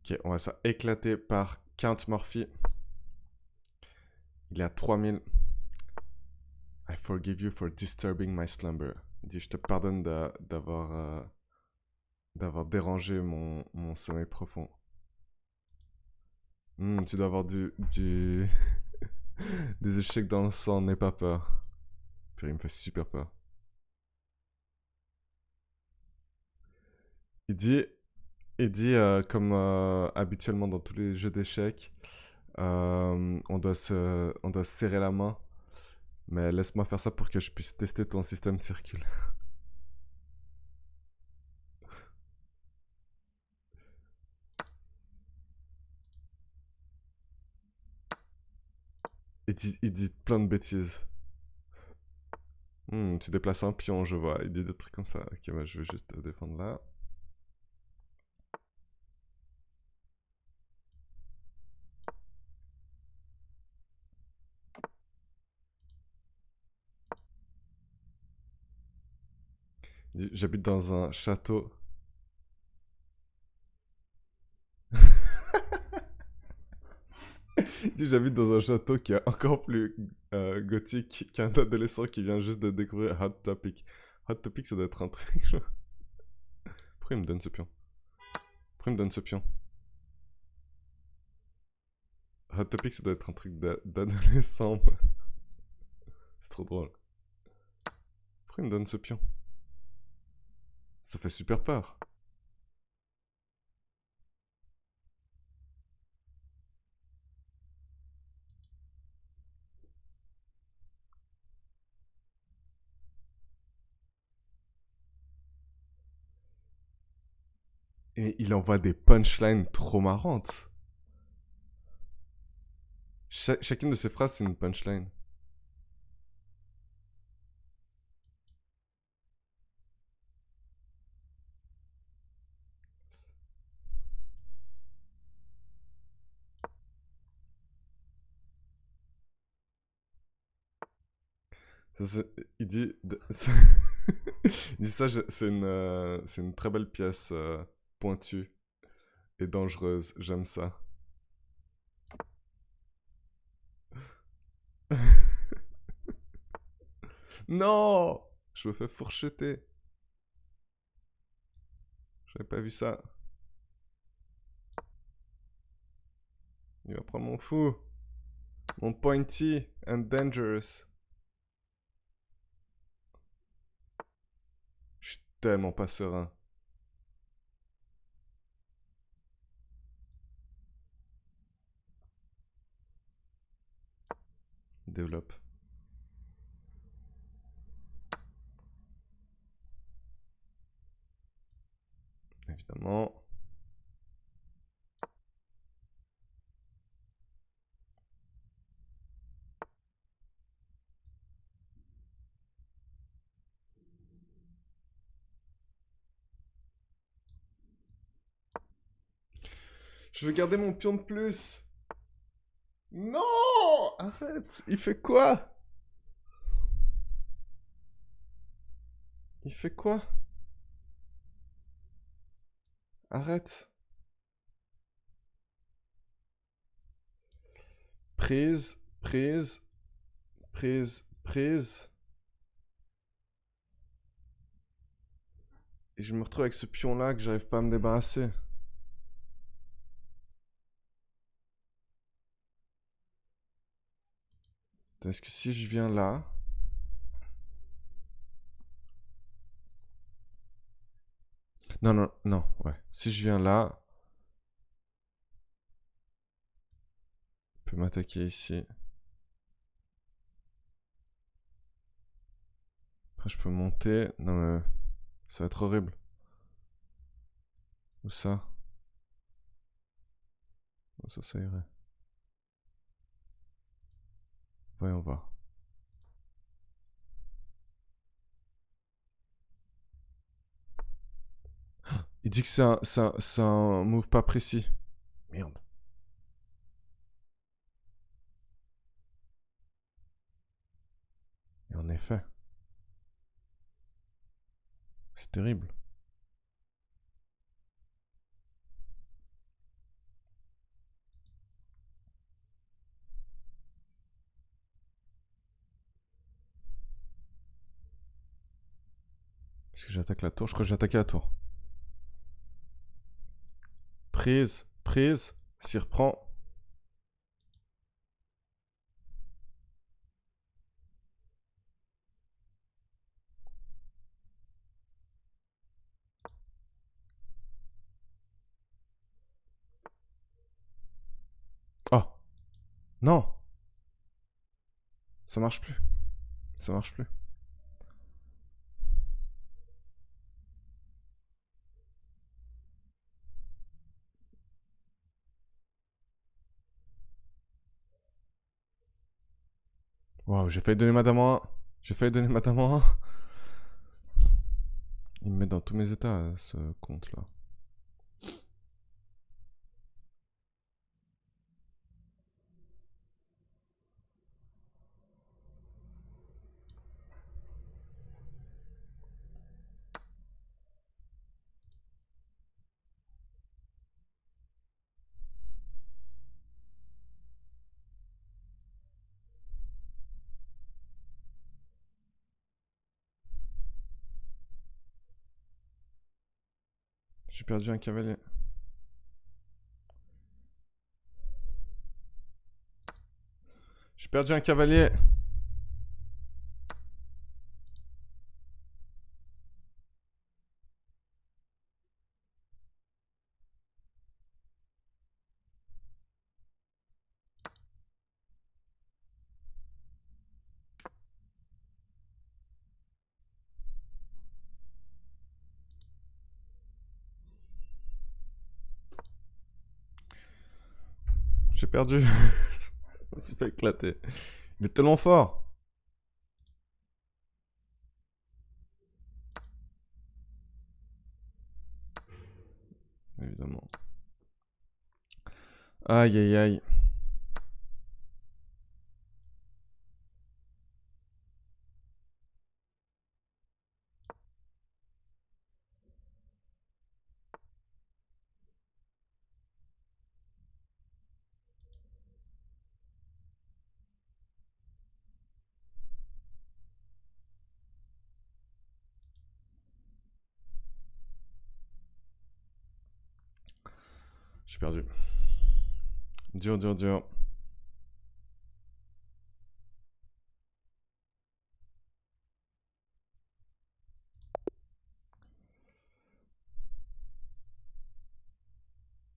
Ok, on va se faire éclater par Count Morphy. Il est à 3000. I forgive you for disturbing my slumber. Il dit, je te pardonne d'avoir dérangé mon sommeil profond. Tu dois avoir des échecs dans le sang, n'aie pas peur. Puis il me fait super peur. Il dit, comme habituellement dans tous les jeux d'échecs, on doit se serrer la main. Mais laisse-moi faire ça pour que je puisse tester ton système circulaire. Il dit plein de bêtises. Tu déplaces un pion, je vois. Il dit des trucs comme ça. Ok, bah, je vais juste te défendre là. Il dit, j'habite dans un château. Il dit, j'habite dans un château qui est encore plus gothique qu'un adolescent qui vient juste de découvrir Hot Topic. Hot Topic, ça doit être un truc. Pourquoi il me donne ce pion? Pourquoi il me donne ce pion? Hot Topic, ça doit être un truc d'adolescent. C'est trop drôle. Pourquoi il me donne ce pion? Ça fait super peur. Et il envoie des punchlines trop marrantes. Chacune de ses phrases, c'est une punchline. Il dit... il dit ça, c'est une très belle pièce pointue et dangereuse. J'aime ça. Non! Je me fais fourcheter. J'avais pas vu ça. Il va prendre mon fou. Mon pointy and dangerous. Je suis tellement pas serein. Développe. Évidemment. Je veux garder mon pion de plus. Non! Arrête! Il fait quoi? Il fait quoi? Arrête. Prise, prise, prise, prise. Et je me retrouve avec ce pion-là que j'arrive pas à me débarrasser. Est-ce que si je viens là... Non, non, non, ouais. Si je viens là... Il peut m'attaquer ici. Après, je peux monter. Non, mais... Ça va être horrible. Où ça? Oh, ça irait. Voyons voir. Il dit que c'est un move pas précis. Merde. Et en effet. C'est terrible. Est-ce que j'attaque la tour? Je crois que j'ai attaqué la tour. Prise, prise, s'y reprend. Oh, non, ça marche plus. Ça marche plus. Waouh, j'ai failli donner ma dame en 1. J'ai failli donner ma dame en 1. Il me met dans tous mes états, ce compte-là. J'ai perdu un cavalier. J'ai perdu un cavalier. J'ai perdu. Je me suis fait éclater. Il est tellement fort. Évidemment. Aïe aïe aïe. J'ai perdu. Dur, dur, dur.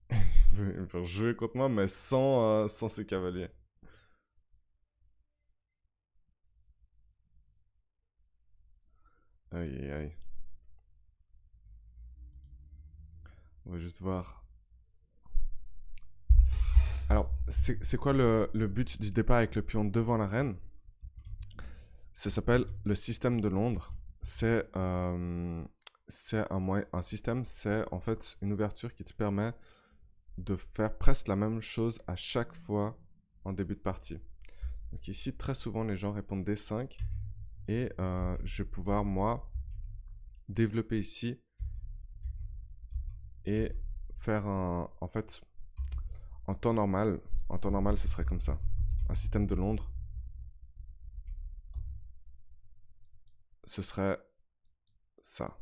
Il veut faire jouer contre moi, mais sans ses cavaliers. Aïe aïe aïe. On va juste voir. Alors, c'est quoi le but du départ avec le pion devant la reine? Ça s'appelle le système de Londres. C'est un système, c'est en fait une ouverture qui te permet de faire presque la même chose à chaque fois en début de partie. Donc ici, très souvent, les gens répondent D5 et je vais pouvoir, moi, développer ici et faire en fait, en temps normal, ce serait comme ça. Un système de Londres, ce serait ça.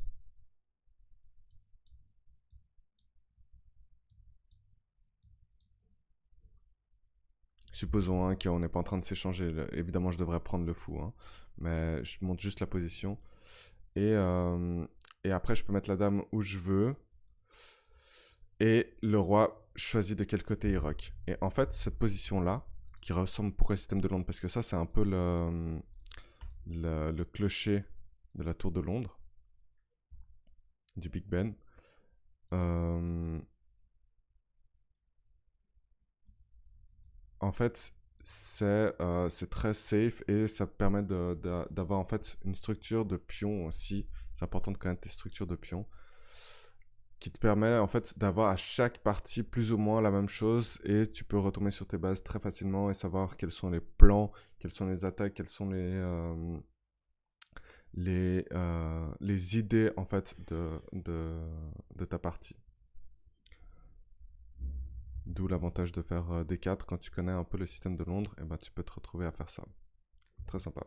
Supposons hein, qu'on n'est pas en train de s'échanger. Évidemment, je devrais prendre le fou. Hein, mais je monte juste la position. Et après, je peux mettre la dame où je veux. Et le roi choisit de quel côté il rock. Et en fait, cette position-là, qui ressemble pourquoi au système de Londres, parce que ça, c'est un peu le clocher de la tour de Londres, du Big Ben. En fait, c'est très safe et ça permet d'avoir en fait une structure de pion aussi. C'est important de connaître tes structures de pion qui te permet en fait d'avoir à chaque partie plus ou moins la même chose et tu peux retomber sur tes bases très facilement et savoir quels sont les plans, quelles sont les attaques, quelles sont les idées en fait de ta partie. D'où l'avantage de faire D4 quand tu connais un peu le système de Londres, et ben tu peux te retrouver à faire ça. Très sympa.